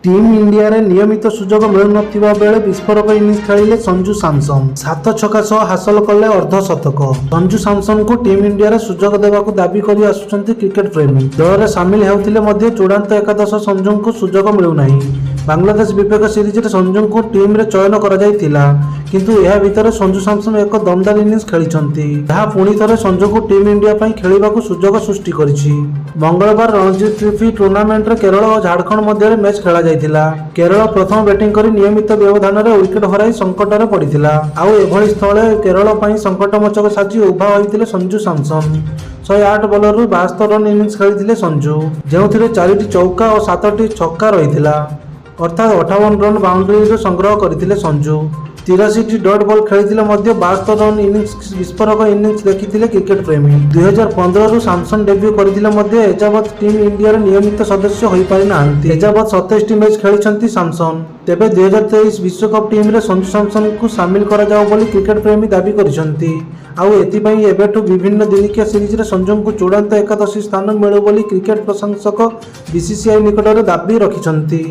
Team India रे नियमित सुजोग मिलुनथिबा बेले विस्फोरक इनिंग्स खेलिले संजू सैमसन 7 छक्का सह हासिल कले अर्धशतक। संजू सैमसन को टीम इंडिया रे सुजोग देबाकू दाबी करि आसुचंती क्रिकेट प्रेमी। दल रे शामिल हेउथिले मध्ये चूड़ांत एकादश संजू को सुजोग मिलु नाही। बांग्लादेश विपक्ष सीरीज रे संजू को टीम रे चयन करा जायतिला, किंतु एहा भितर संजू सैमसन एक दमदार इनिंग्स खेलिचंती, जहा पुणी थरे संजू को टीम इंडिया पई खेलिबाकू सुजोग सृष्टि करिछि। मंगलवार रणजी ट्रॉफी टूर्नामेंट रे केरल और झारखंड मध्य मैच खेला जायतिला। केरल प्रथम बैटिंग करी नियमित व्यवधान रे विकेट हराई संकट रे पड़िथिला। आउ एभଳି स्थळे केरल पई संकटमोचक साजी उभा होइतिले Sanju Samson. 108 bowler 72 run innings खेलिथिले संजू, जेउथिरे 4टी चौका और 7टी छक्का रहिथिला, अर्थात 58 रन बाउंड्री संग्रह करथिले संजू। 83टी डॉट बॉल खेलिथिले मध्ये 72 रन इनिंग्स विस्फोरक इनिंग्स देखिथिले क्रिकेट प्रेमी। 2015 रु सैमसन डेब्यू करथिले मध्ये एजावत टीम इंडिया रे नियमित सदस्य होई पारि नाहंती। एजावत 27टी मैच खेलिछंती सैमसन। तेबे 2023 विश्वकप टीम रे संजू सैमसन को शामिल करा जाओ बोली क्रिकेट प्रेमी दाबी करिसंती। आउ एथिपई एबेठु विभिन्न दिनिकिया सीरीज रे संजू को चूड़ांत एकादशी स्थान मिलु बोली क्रिकेट प्रशंसक बीसीसीआई निकटरे दाबी रखिछंती।